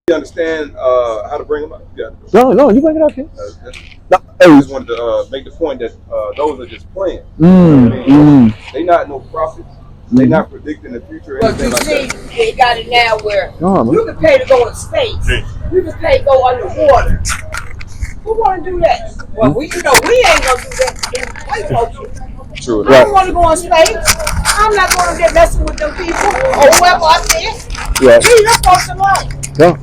You understand how to bring them up? Yeah. No, you bring it up here. I just wanted to make the point that those are just plans. They not no prophets. They not predicting the future. Or But you like see, that. they got it now where you can pay to go in space. You can pay to go underwater. Who want to do that? Well, we ain't gonna do that. White folks. True. I don't want to go in space. I'm not going to get messing with them people or whoever up there. Yeah. Leave them folks alone. Hey.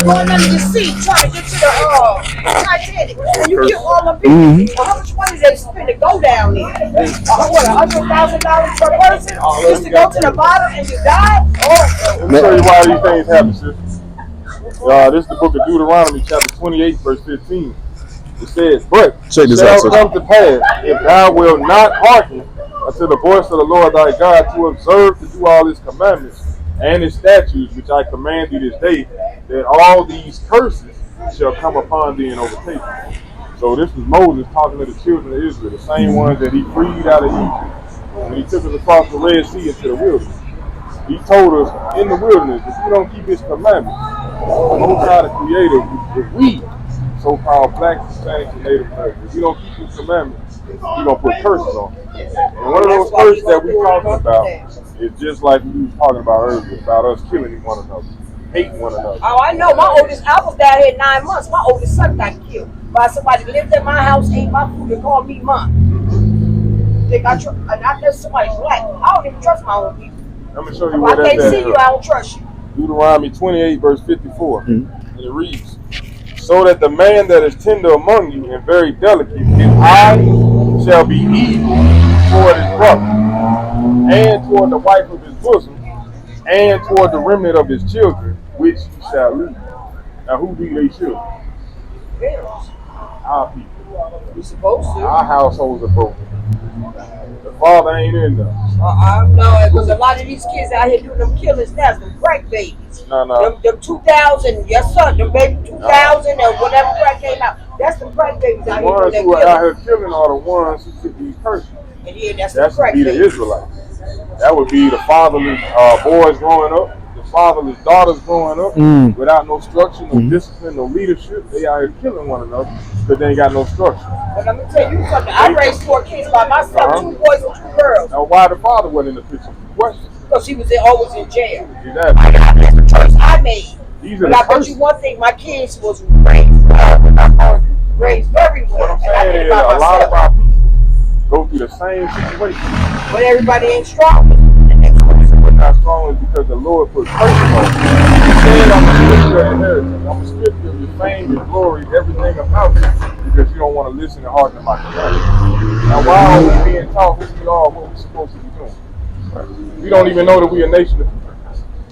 Going under the sea trying to get to the Titanic. And you get all the people. Well, how much money they spend to go down there? What, $100,000 per person just to go to the bottom and you die? Let me tell you why these things happen, sis. This is the book of Deuteronomy, chapter 28, verse 15. It says, "But check this shall out, come to pass, if thou wilt not hearken unto the voice of the Lord thy God, to observe to do all his commandments and his statutes, which I command thee this day, that all these curses shall come upon thee and overtake thee." So this was Moses talking to the children of Israel, the same ones that he freed out of Egypt when he took us across the Red Sea into the wilderness. He told us in the wilderness, if you don't keep his commandments, the Most High the Creator, if we, so-called blacks, Hispanics, and Native Americans, if you don't keep his commandments, he's going to put curses on you. And one of those curses that we're talking about is just like we were talking about earlier, about us killing one another, hating one another. Oh, I know. I was down here 9 months. My oldest son got killed by somebody who lived in my house, ate my food, and called me mom. Think I know somebody's black. I don't even trust my own people. Let me show you If where I that's can't at. see you, I don't trust you. Deuteronomy 28, verse 54. And it reads, "So that the man that is tender among you and very delicate, his eye shall be evil toward his brother, and toward the wife of his bosom, and toward the remnant of his children, which he shall lead." Now, who be they children? Bills. Our people. We supposed to. Our households are broken. The father ain't in there. I know, because a lot of these kids out here doing them killings now, them crack babies. No. Them 2000, yes sir, them baby 2000 or whatever crack came out. That's the crack babies out The here ones doing who that are out killing. here killing are the ones who took these curses. And yeah, that's That the crack would be the babies. Israelites. That would be the fatherless boys growing up, the fatherless daughters growing up without no structure, no discipline, no leadership. They out here killing one another because they ain't got no structure. But let me tell you something. I raised 4 kids by myself, 2 boys and 2 girls. Now, why the father wasn't in the picture? Question. Because he was always in jail. Exactly. That's the choice I made. But I bet you one thing, my kids was raised well. Raised very well. What I'm And I saying did is, it by a lot of myself. our people go through the same situation. But everybody ain't strong. We're not strong is because the Lord put curses on you. He said, I'm going to strip your inheritance. I'm going to strip you of your fame, your glory, everything about you, because you don't want to listen and hearken to my commandments. Now, why are we being taught who we are and what we're supposed to be doing? We don't even know that we're a nation of people.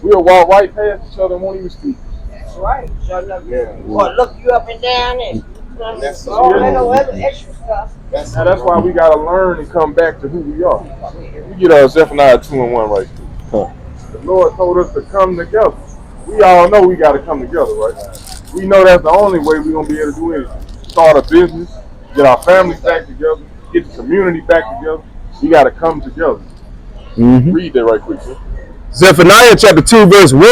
We'll walk right past each other and won't even speak. That's right. Shut up. Or look you up and down and That's all that other extra stuff. Now, that's why we got to learn and come back to who we are. We get Zephaniah 2:1 right here. The Lord told us to come together. We all know we got to come together, right? We know that's the only way we're going to be able to do anything. Start a business, get our families back together, get the community back together. We got to come together. Read that right quick, sir. Zephaniah chapter 2 verse 1.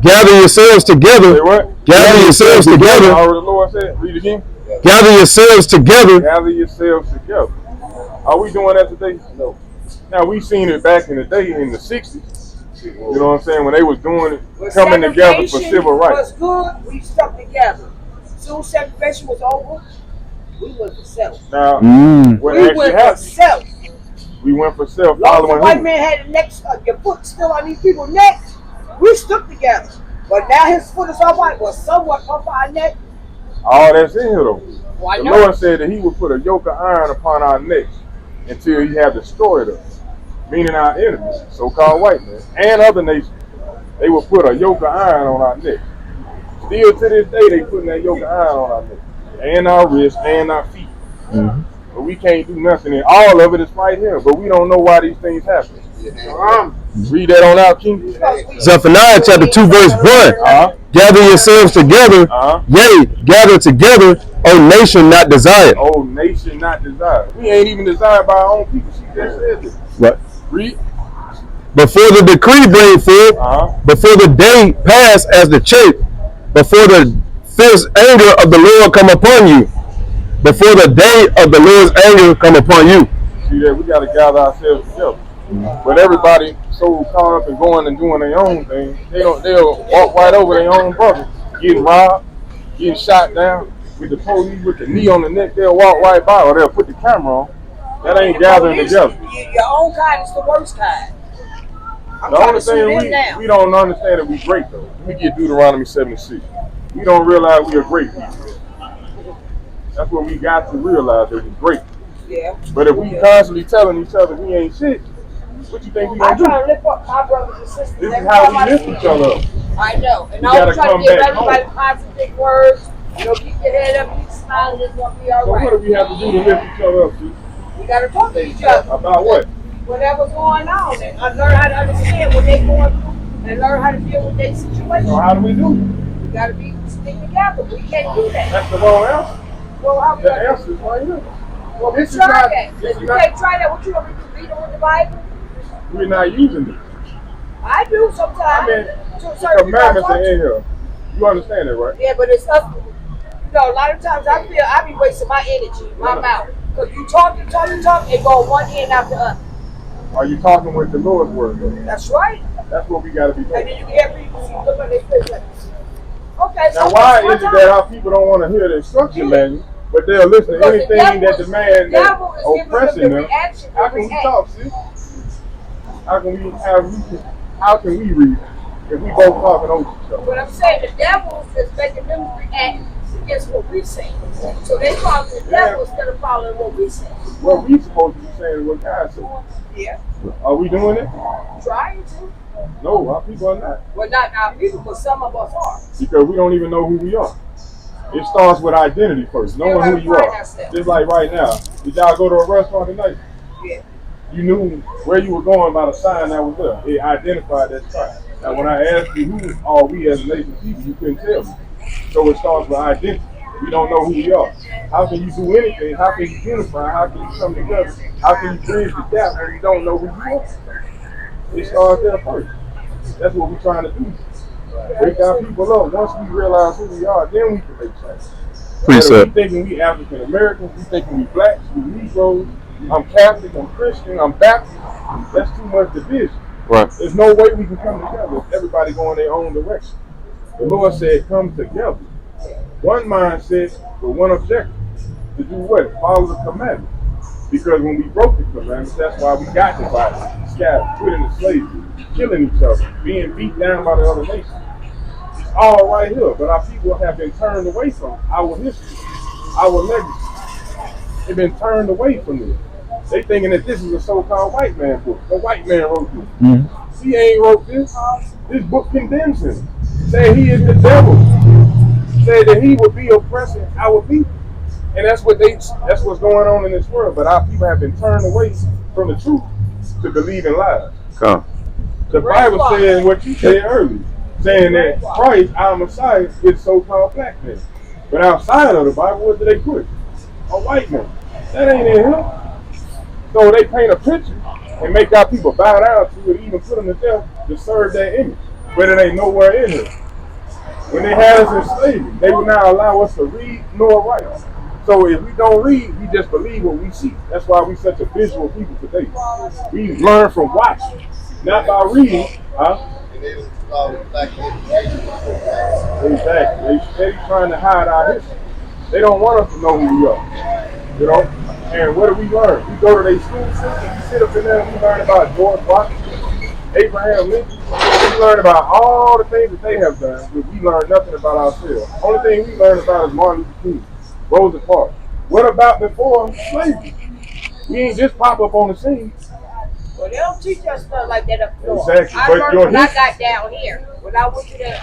Gather yourselves together. Say what? Gather yourselves together. Already the Lord said. Read again. Gather yourselves together. Gather yourselves together. Are we doing that today? No. Now, we seen it back in the day in the 60s. You know what I'm saying? When they was doing it, coming together for civil rights. Was good, we stuck together. Soon segregation was over, we went for self. Now, what we actually went happened? for self. We went for self. Long as the white who? man had the neck, your foot still on these people's necks, we stuck together. But now his foot is off our, well, somewhat off our neck. All that's in here though. Well, the Lord said that He would put a yoke of iron upon our necks until He had destroyed us, meaning our enemies, so-called white men, and other nations. They would put a yoke of iron on our neck. Still to this day, they putting that yoke of iron on our neck, and our wrists, and our feet. But we can't do nothing, and all of it is right here. But we don't know why these things happen. Read that on out, King. Zephaniah chapter 2 verse 1. Gather yourselves together. Yea, gather together, O nation not desired. O nation not desired. We ain't even desired by our own people. She just said this. Right. Read. before the decree bring forth, before the day pass as the church, before the fierce anger of the Lord come upon you, before the day of the Lord's anger come upon you. See that we got to gather ourselves together. But everybody so caught up in going and doing their own thing, they'll walk right over their own brother, getting robbed, getting shot down. With the police with the knee on the neck, they'll walk right by, or they'll put the camera on. That ain't gathering together. Your own kind is the worst kind. The only thing we don't understand that we great though. Let me get Deuteronomy 76. We don't realize we are great people. That's what we got to realize, that we're great. Yeah. But if we constantly telling each other we ain't shit, what you think we gonna do? I try to lift up my brothers and sisters. This is how we lift each other up. I know. And I always try to give everybody positive words. You know, keep your head up, keep smiling, it's gonna be all right. So what do we have to do to lift each other up, sis? We gotta talk to each other. About what? Whatever's going on, and learn how to understand what they're going through, and learn how to deal with their situation. So how do we do it? We gotta be stick together. We can't do that. That's the wrong answer. Well, how we the answer is right here. Well, this is not. If you can't try that, what you want me to read on the Bible? We're not using it. I do sometimes. I mean, the commandments are in here. You understand it, right? Yeah, but it's us. You know, a lot of times I feel I be wasting my energy, my mouth. Because you talk, and go one end after the other. Are you talking with the Lord's word, though? That's right. That's what we got to be doing. And then you can hear people look at their face like, okay, so now, why is it that our people don't want to hear the instruction manual, but they'll listen to anything that the man that's oppressing them? How can we talk, sis? How can we read if we both talking over each other? What I'm saying, the devil is making them react against what we say. So they follow the devil instead of following what we say. What we supposed to be saying is what God said. Yeah. Are we doing it? Trying to. No, our people are not. Well, not our people, but some of us are. Because we don't even know who we are. It starts with identity first, knowing who you are. Just like right now. Did y'all go to a restaurant tonight? Yeah. You knew where you were going by the sign that was there. It identified that sign. Now, when I asked you who are we as a nation people, you couldn't tell me. So it starts with identity. We don't know who we are. How can you do anything? How can you unify? How can you come together? How can you bridge the gap when you don't know who you are? It starts there first. That's what we're trying to do. Wake our people up. Once we realize who we are, then we can make change. We thinking we African Americans, we thinking we blacks, we Negroes, I'm Catholic, I'm Christian, I'm Baptist. That's too much division. Right. There's no way we can come together if everybody going their own direction. The Lord said, come together. One mindset with one objective. To do what? Follow the commandments. Because when we broke the commandments, that's why we got divided, scattered, put into slavery, killing each other, being beat down by the other nations. It's all right here, but our people have been turned away from our history, our legacy. They've been turned away from this. They thinking that this is a so-called white man book. The white man wrote this. Mm-hmm. He ain't wrote this. This book condemns him. Say he is the devil. Say that he would be oppressing our people. And that's what's going on in this world. But our people have been turned away from the truth to believe in lies. The Bible says what you said earlier, saying that Christ, our Messiah, is so-called black man. But outside of the Bible, what do they put? A white man. That ain't in him. So they paint a picture and make our people bow down to it, even put them to death to serve that image. But it ain't nowhere in here. When they had us in slavery, they would not allow us to read nor write. So if we don't read, we just believe what we see. That's why we such a visual people today. We learn from watching, not by reading. Exactly. They trying to hide our history. They don't want us to know who we are. You know? And what do we learn? We go to their school system, we sit up in there and we learn about George Washington, Abraham Lincoln. We learn about all the things that they have done, but we learn nothing about ourselves. Only thing we learn about is Martin Luther King, Rosa Parks. What about before slavery? We ain't just pop up on the scene. Well, they don't teach us stuff like that up north. Exactly. I learned when I got down here, when I went to the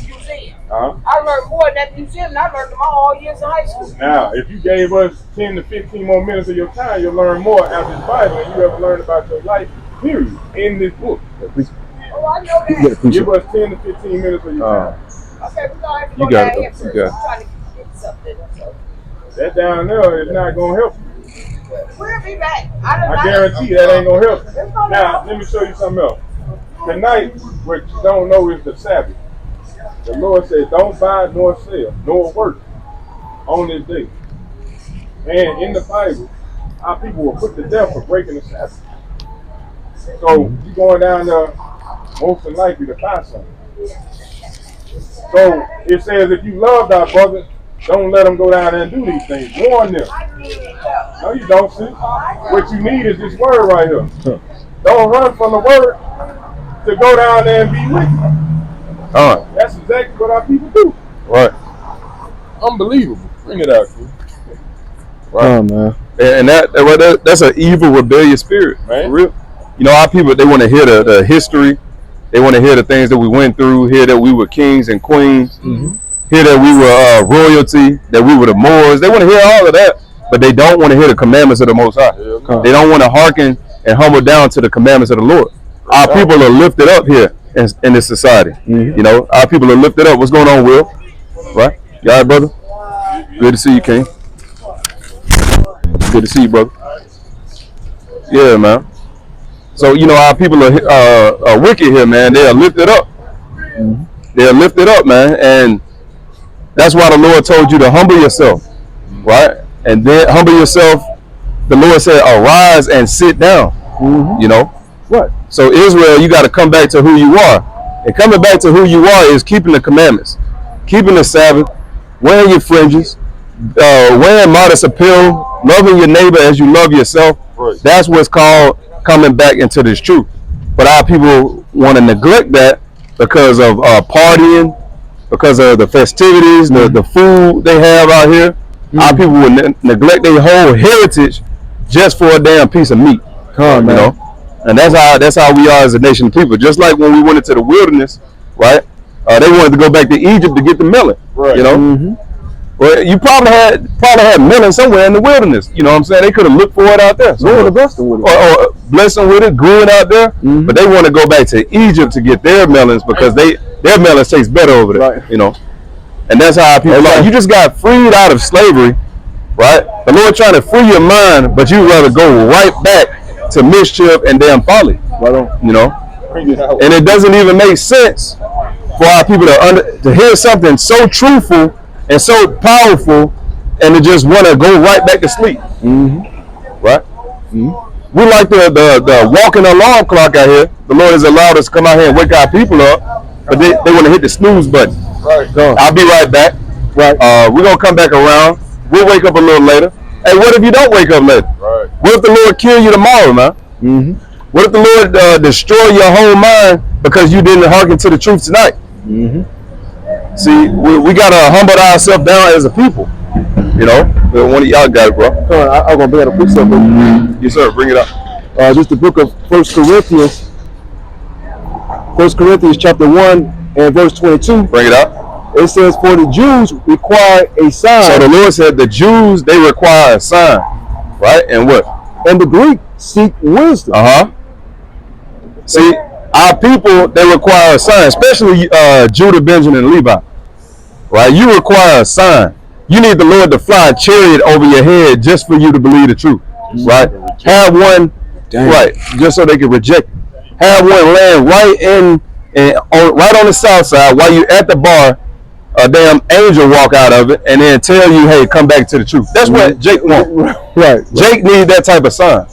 museum. I learned more in that museum than I learned in my all years in high school. Now, if you gave us 10 to 15 more minutes of your time, you'll learn more out of this Bible than you ever learned about your life, period, in this book. Oh, I know that. Give us 10 to 15 minutes of your time. Okay, we're going to have to go down here first. I'm trying to get something. That down there is not going to help you. We'll be back. I guarantee that ain't gonna help. Now, let me show you something else. Tonight, what you don't know is the Sabbath. The Lord said, don't buy nor sell, nor work on this day. And in the Bible, our people were put to death for breaking the Sabbath. So you going down there most than likely to buy something. So it says if you love thy brother, don't let them go down there and do these things. Warn them. No, you don't, see. What you need is this word right here. Don't run from the word to go down there and be wicked. All right. That's exactly what our people do. Right. Unbelievable. Bring it out, dude. Right. Oh, man. And that's an evil, rebellious spirit. Man. For real. You know, our people, they want to hear the history. They want to hear the things that we went through, hear that we were kings and queens, hear that we were royalty, that we were the Moors. They want to hear all of that, but they don't want to hear the commandments of the Most High. They don't want to hearken and humble down to the commandments of the Lord. Our people are lifted up here in this society. You know, our people are lifted up. What's going on, Will? Right? You all right, brother? Good to see you, King. Good to see you, brother. Yeah, man. So, you know, our people are wicked here, man. They are lifted up. They are lifted up, man. And that's why the Lord told you to humble yourself, right? And then humble yourself. The Lord said, arise and sit down, you know? What? So, Israel, you got to come back to who you are. And coming back to who you are is keeping the commandments, keeping the Sabbath, wearing your fringes, wearing modest apparel, loving your neighbor as you love yourself. Right. That's what's called coming back into this truth. But our people want to neglect that because of partying, because of the festivities, the food they have out here. Our people will neglect their whole heritage just for a damn piece of meat. You know? And that's how we are as a nation of people. Just like when we went into the wilderness, right? They wanted to go back to Egypt to get the melon. Right. You know? Well, you probably had melon somewhere in the wilderness. You know what I'm saying? They could have looked for it out there. So or blessed them with it. Or blessed them with it, grew it out there. But they want to go back to Egypt to get their melons because their melons taste better over there. Right. You know? And that's how people are. You just got freed out of slavery, right? The Lord trying to free your mind, but you rather go right back to mischief and damn folly. You know? And it doesn't even make sense for our people to hear something so truthful and so powerful, and to just want to go right back to sleep. Right? We like the walking alarm clock out here. The Lord has allowed us to come out here and wake our people up, but they want to hit the snooze button. Right. I'll be right back. Right. We're gonna come back around. We'll wake up a little later. Hey, what if you don't wake up later? Right. What if the Lord kill you tomorrow, man? What if the Lord destroy your whole mind because you didn't hearken to the truth tonight? See, we gotta humble ourselves down as a people. You know, one of y'all got it, bro. I'm gonna bring it up quick something. Yes, sir. Bring it up. Just the book of 1 Corinthians. 1 Corinthians chapter 1 and verse 22. Bring it up. It says, "For the Jews require a sign." So the Lord said the Jews, they require a sign, right? And what? And the Greek seek wisdom. See, our people, they require a sign, especially Judah, Benjamin, and Levi. Right? You require a sign. You need the Lord to fly a chariot over your head just for you to believe the truth. Right? Have one, right, just so they can reject it. Have one land right on the south side while you're at the bar, a damn angel walk out of it and then tell you, hey, come back to the truth. That's what Jake wants. Right. Jake needs that type of sign.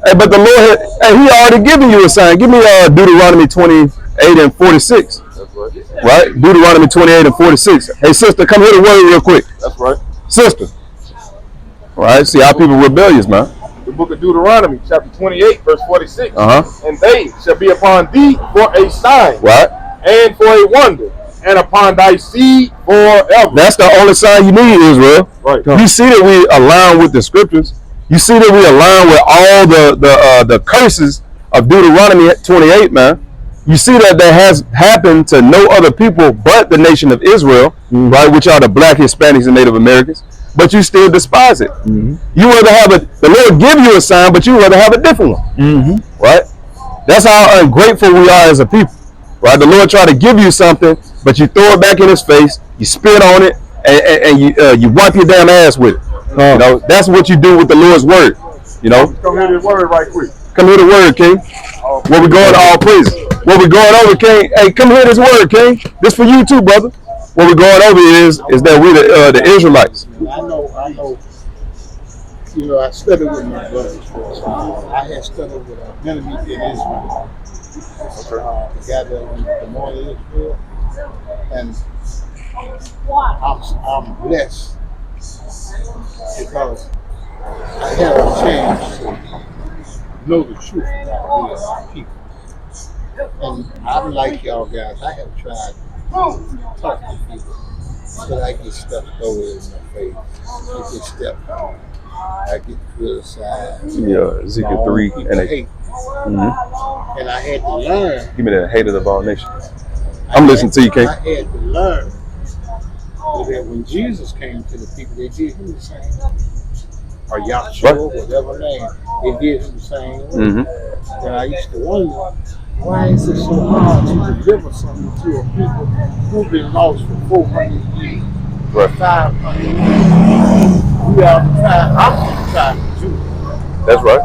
Hey, but the Lord, he already given you a sign. Give me Deuteronomy 28 and 46. That's right. Right? Deuteronomy 28 and 46. Hey, sister, come hear the word real quick. That's right. Sister. All right, see, our people rebellious, man. The book of Deuteronomy, chapter 28, verse 46. And they shall be upon thee for a sign. Right. And for a wonder. And upon thy seed forever. That's the only sign you need, Israel. Right. You see that we align with the scriptures. You see that we align with all the curses of Deuteronomy 28, man. You see that has happened to no other people but the nation of Israel, right? Which are the black, Hispanics, and Native Americans. But you still despise it. You rather have the Lord give you a sign, but you rather have a different one, right? That's how ungrateful we are as a people, right? The Lord try to give you something, but you throw it back in His face, you spit on it, and you wipe your damn ass with it. You know, that's what you do with the Lord's word. You know, come hear this word right quick. Come hear the word, King. Where we going? All praises. What we going over, King? Hey, come hear this word, King. This for you too, brother. What we going over is that we the Israelites. I know. You know, I studied with my brothers for a while. I had studied with a enemy in Israel. The guy that went to the north of Israel. And I'm blessed because I had a chance to know the truth about my people. And I'm like y'all guys, I have tried to talk to people, but I get stuff over in my face. I get stepped on. I get criticized. Yeah, Ezekiel 3 and 8. Mm-hmm. And I had to learn. Give me that haters of all nations. I'm listening to you, King. I had to learn that when Jesus came to the people, they did him the same. Or Yahshua, whatever name, they did him the same way. Mm-hmm. And I used to wonder, why is it so hard to deliver something to a people who've been lost for 400 years, 500 years? We are I'm trying to do. That's right.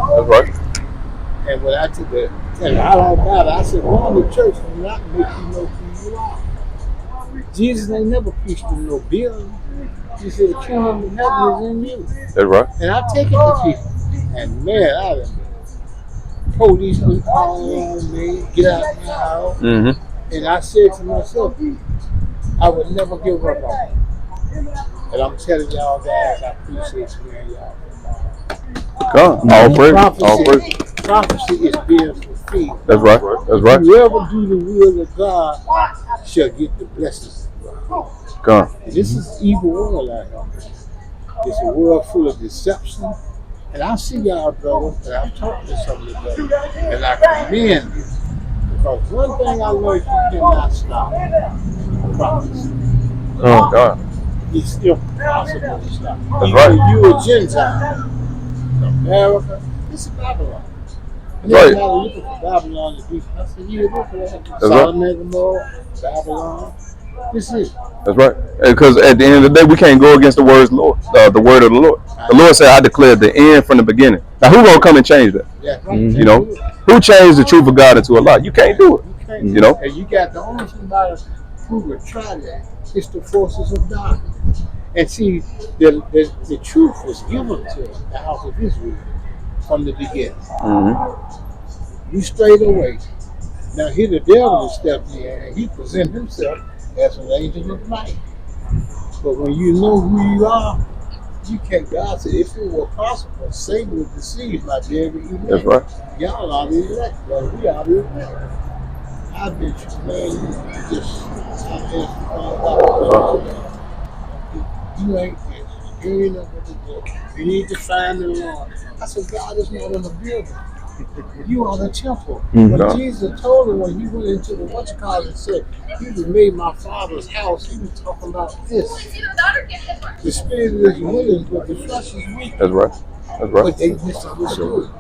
And when I took that, and I don't matter, I said, going to church will not make you know who you are. Jesus ain't never preached in no building. He said, the kingdom of heaven is in you. That's right. And I take it to people. And man, I done police been calling on me, get out of my house. Mm-hmm. And I said to myself, I would never give up on it. And I'm telling y'all guys, I appreciate you and y'all. God, all praise. Prophecy is being fulfilled. That's right. Whoever do the will of God shall get the blessings of God. God. This is evil world out here. It's a world full of deception. And I see y'all, brothers, and I'm talking to some of the brothers, and I commend you. Because one thing I learned, you cannot stop prophecy. Oh, God. It's impossible to stop. That's right. You a Gentile. America, this is Babylon. And right. Everybody looking for Babylon to be. I said, you look for that. Sodom and Gomorrah, Babylon. This is. That's right. Because at the end of the day, we can't go against the word of the Lord. The word of the Lord. The Lord said, "I declared the end from the beginning." Now, who gonna come and change that? Yeah, right. You know, who changed the truth of God into a lie? You can't do it. You can't. You know. And you got the only thing about us who would try that. It's the forces of darkness. And see, the truth was given to the house of Israel from the beginning. Mm-hmm. You strayed away. Now here the devil is stepping in and he presents himself as an angel of light. But when you know who you are, you can't. God said, if it were possible, Satan would deceive my very elect. That's right. Y'all are the elect, brother. We are the elect. I've been man, you ain't know what to do. You need to find the Lord. I said, God is not in the building. You are the temple. When Jesus told him when he went into the and said, "You have made my Father's house," he was talking about this. The spirit is willing, but the flesh is weak. That's right. But they misunderstood.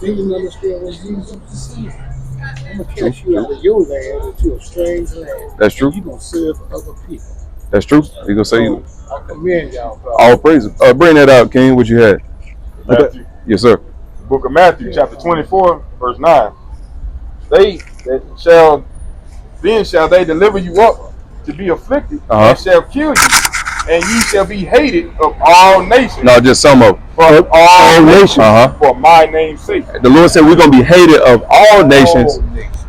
They didn't understand what Jesus was saying. I'm gonna catch you out of your land into a strange land. That's true. You're gonna serve other people. That's true. You're gonna say you. I commend y'all, bro. All praise. Bring that out, King. What you had? Matthew. Yes, sir. The book of Matthew, chapter 24, verse 9. They that shall they deliver you up to be afflicted, and shall kill you, and ye shall be hated of all nations. No, just some of for all nations for my name's sake. The Lord said we're gonna be hated of all nations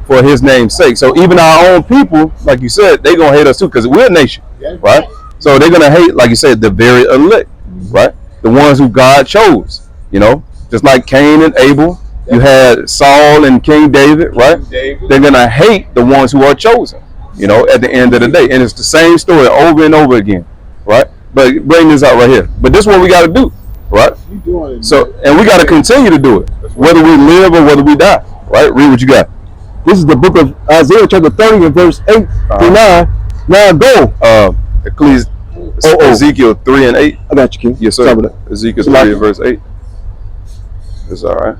for His name's sake. So even our own people, like you said, they're gonna hate us too, because we're a nation, right? So they're gonna hate, like you said, the very elect, right? The ones who God chose, you know, just like Cain and Abel. You had Saul and King David, right? They're gonna hate the ones who are chosen, you know, at the end of the day. And it's the same story over and over again, right? But bring this out right here. But this is what we got to do, right? So, and we got to continue to do it, whether we live or whether we die, right? Read what you got. This is the book of Isaiah, chapter 30, and verse 8 through 9. Now go. Ezekiel 3 and 8. I got you, King. Yes, sir. Ezekiel 3 and verse 8. That's all right.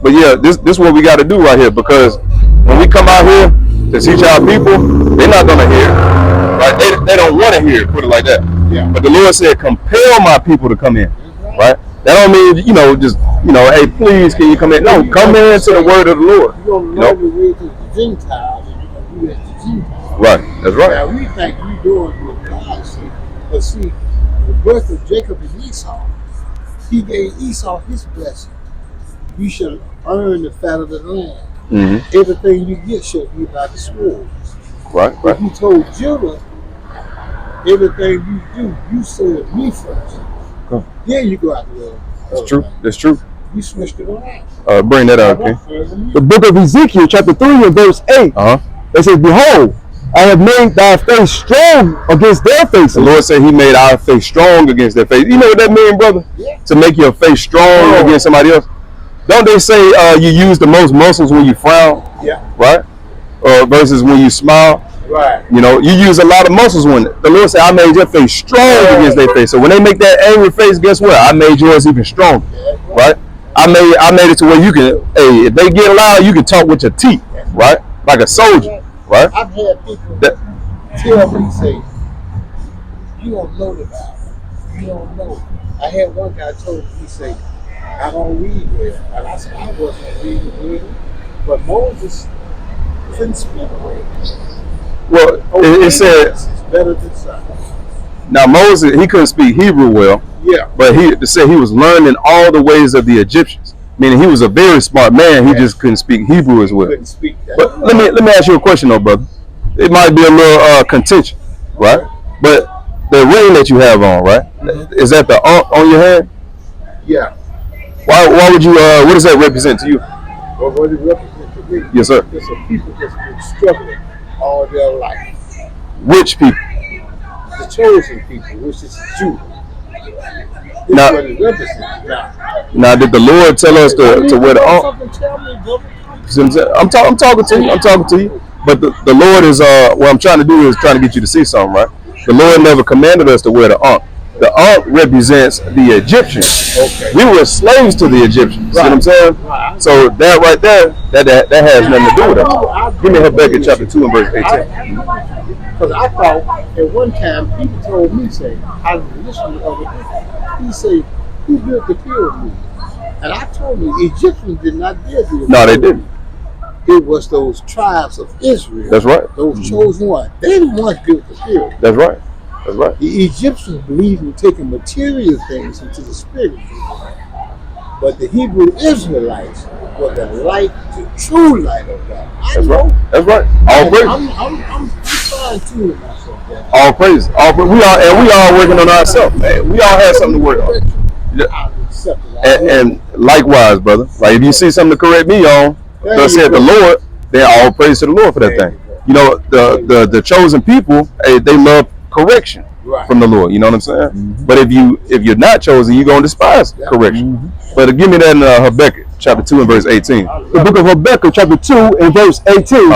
But yeah, this is what we got to do right here, because when we come out here to teach our people, they're not gonna hear, right? They don't want to hear it, put it like that. Yeah. But the Lord said, compel my people to come in. right? That don't mean just hey, please can you come in? No, come in to the word of the Lord. You're going to know the way to the Gentiles, and you're going to do that to Gentiles. Right, that's right. Now we think we're doing what God said, but see, the birth of Jacob and Esau, he gave Esau his blessing. You shall earn the fat of the land. Mm-hmm. Everything you get shall be by the sword. Right. But he told Judah, everything you do, you serve me first. Then you go out the world. That's true. That's true. You switched it around. Bring that out, okay? The book of Ezekiel, chapter 3 and verse 8. It says, behold, I have made thy face strong against their faces. The Lord said he made our face strong against their face. You know what that means, brother? Yeah. To make your face strong against somebody else. Don't they say you use the most muscles when you frown? Yeah. Right? Versus when you smile. Right. You use a lot of muscles when the Lord said, I made your face strong against their face. So when they make that angry face, guess what? I made yours even stronger. Right? I made it to where you can, hey, if they get loud, you can talk with your teeth. Right? Like a soldier. Right? I've had people tell me, say, you don't know the Bible. You don't know. I had one guy told me, he said, I don't read well. And I said, I wasn't reading well. But Moses couldn't speak well. Well, it said, it's better than some. Now Moses, he couldn't speak Hebrew well. Yeah. But he said he was learning all the ways of the Egyptians. Meaning he was a very smart man. He just couldn't speak Hebrew as well. Couldn't speak that. But let me ask you a question though, brother. It might be a little contention, right? But the ring that you have on, right? Is that the Ankh on your hand? Yeah. Why would you? What does that represent to you? Well, what it represents to me? Yes, sir. It's a people that's been struggling all their life. Which people? The chosen people, which is Judah. This Now, is what it represents. Now, did the Lord tell us to wear the Ankh? I'm talking to you. I'm talking to you. But the Lord is what I'm trying to do is trying to get you to see something, right? The Lord never commanded us to wear the Ankh. The Ankh represents the Egyptians. Okay. We were slaves to the Egyptians. Right. See what I'm saying? Right. So that right there, that has nothing to do with us. Give me Habakkuk chapter 2 and verse 18. Because I thought at one time people told me, say, I was listening to other people. He said, who built the pyramid? And I told him Egyptians did not build the pyramid. No, they didn't. It was those tribes of Israel. That's right. Those chosen ones. They the ones built the pyramid. That's right. That's right. The Egyptians believed in taking material things into the spirit. But the Hebrew Israelites were the light, the true light of God. That's right. That's right. All praise. I'm fine-tuning myself. All praise. We all working on ourselves, man. We all have something to work on. And likewise, brother. Like if you see something to correct me on, thus said the Lord, then all praise to the Lord for that thing. The chosen people, they love correction from the Lord. You know what I'm saying? Mm-hmm. But if you're not chosen, you're gonna despise correction. Mm-hmm. But give me that in Habakkuk chapter 2 and verse 18. The book of Habakkuk chapter 2 and verse 18.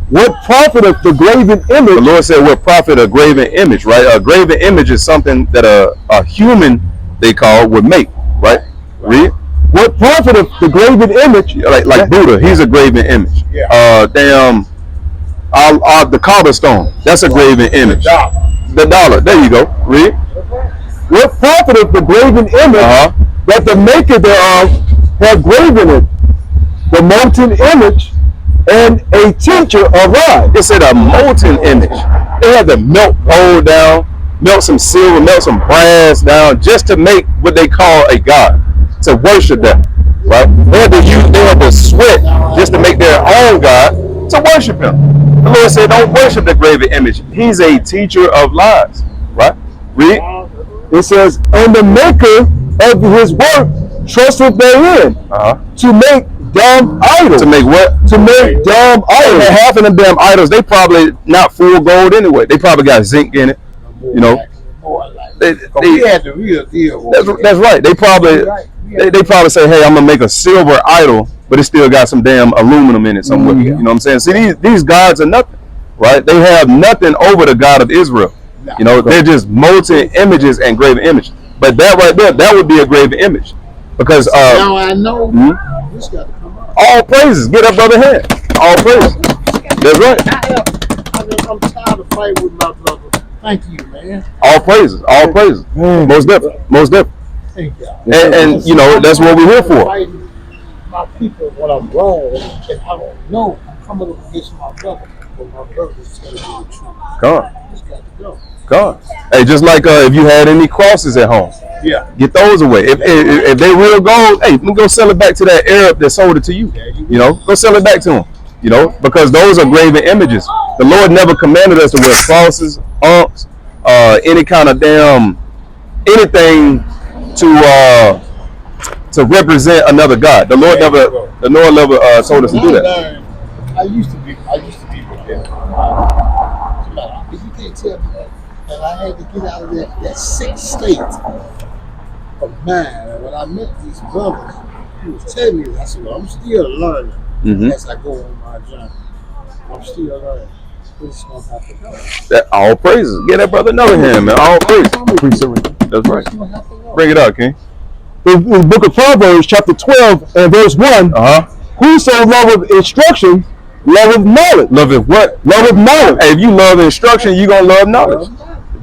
What profiteth the graven image? The Lord said, what profit a graven image, right? A graven image is something that a human, they call, would make, right? Read. What profiteth the graven image? Like Buddha, he's a graven image. Yeah. The cobblestone, that's a graven image. The dollar, there you go. Read. What profiteth the graven image that the maker thereof have graven it? The molten image and a tincture of rye. It said a molten image. They had to melt gold down, melt some silver, melt some brass down, just to make what they call a god, to worship them. Right? They had to sweat just to make their own god, to worship him. The Lord said, don't worship the graven image. He's a teacher of lies. Right? Read. It says, and the maker of his work trusteth therein to make dumb idols. To make what? To make dumb idols. And half of them damn idols, they probably not full gold anyway. They probably got zinc in it. You know. They had the real deal. That's right. They probably they probably say, hey, I'm gonna make a silver idol, but it still got some damn aluminum in it somewhere. You know what I'm saying? See, these gods are nothing, right? They have nothing over the God of Israel. You know, they're just molten images and graven images. But that right there, that would be a graven image, because now I know this got to come out. All praises, get up, brother hand. All praises. That's right. I'm tired of fighting with my brother. Thank you, man. All praises, all praises. Most definitely, most definitely. Thank you. And you know, that's what we're here for. Fighting my people when I'm wrong, and I don't know. I'm coming up against my brother, but my brother's telling me the truth. Come on. It's got to go. Come on. Hey, just like if you had any crosses at home, Yeah. get those away. If they real gold, hey, go sell it back to that Arab that sold it to you. You know, go sell it back to him. You know, because those are graven images. The Lord never commanded us to wear crosses, ankhs, any kind of damn anything to represent another God. The Lord never told us to do that. I used to be with them. You can't tell me that. And I had to get out of that sick state of mind. And when I met these brothers, he was telling me, I said, well, I'm still learning as I go on my journey. I'm still learning. It's going to have to go. All praises. Get that brother another hand, man. All praises. That's right. Bring it out, King. In the book of Proverbs, chapter 12 and verse 1, whoso loveth instruction, loveth knowledge. Loveth what? Loveth knowledge. Hey, if you love instruction, you're going to love knowledge.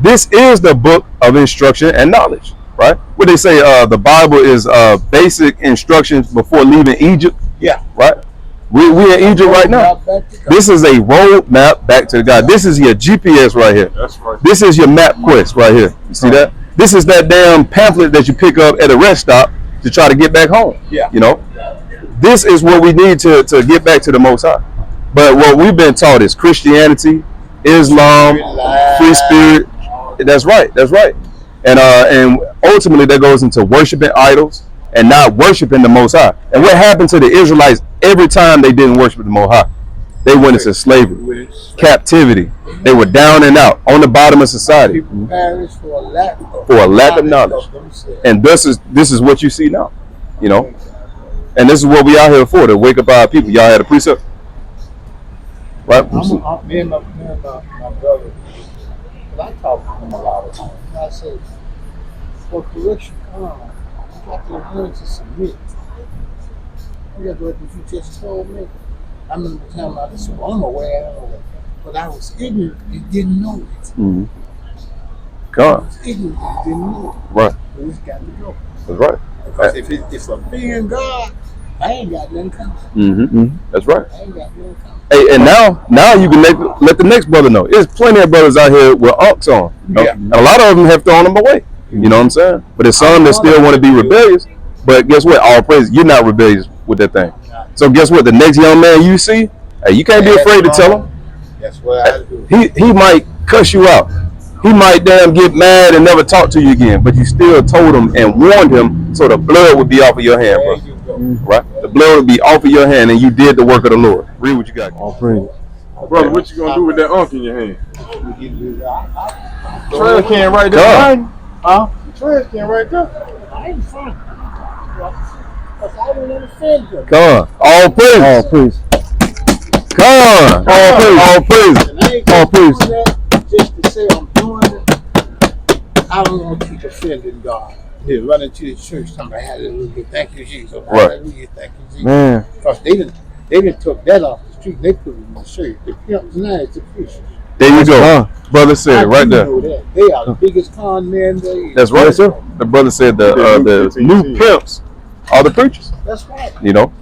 This is the book of instruction and knowledge, right? What they say, the Bible is basic instructions before leaving Egypt. Yeah. Right? We're in Egypt right now. This is a road map back to God. This is your GPS right here. That's right. This is your map quest right here. You see that? This is that damn pamphlet that you pick up at a rest stop to try to get back home. Yeah. You know? This is what we need to get back to the Most High. But what we've been taught is Christianity, Islam, free spirit. That's right. That's right. And ultimately that goes into worshiping idols and not worshiping the Most High. And what happened to the Israelites every time they didn't worship the Most High? They went into slavery, captivity. They were down and out, on the bottom of society. For a lack of knowledge. And this is what you see now, you know. And this is what we out here for, to wake up our people. Y'all had a precept? Right? Me and my brother, I talk to him a lot of times. I say, for correction comes, you got to learn to submit. You got to do what you just told me. I remember the time I said, well, I'm aware of it. But I was ignorant and didn't know it. Mm-hmm. Come on. I was ignorant and didn't know it. Right. But it's got to go. That's right. Because if it's a fearing God, I ain't got nothing coming. Mm-hmm. That's right. I ain't got nothing coming. Hey, and now you can let the next brother know. There's plenty of brothers out here with ankhs on. You know? Yeah. And a lot of them have thrown them away. You know what I'm saying? But there's some that still want to be rebellious. But guess what? All praise, you're not rebellious with that thing. So guess what? The next young man you see, hey, you can't be afraid to tell him. That's what I do. He might cuss you out. He might damn get mad and never talk to you again. But you still told him and warned him, so the blood would be off of your hand, bro. Right? The blood would be off of your hand, and you did the work of the Lord. Read what you got. All praise. Brother, what you gonna do with that ankh in your hand? Trash can right there. Huh? Trash can right there. I ain't fine. Because I don't understand them. Come on. All praise. All praise. Come on. All praise. All praise. And I ain't All praise. doing that just to say I'm doing it. I don't want to keep offending God. They're running to the church talking about hallelujah, thank you, Jesus. Hallelujah, thank you, Jesus. Man. Because they didn't took that off the street. They put it in the church. The pimps now it's the preachers. There you go. Brother said it right there. Know that. They are the biggest con men there is. That's right, sir. The brother said the new pimps are the preachers. That's right. You know,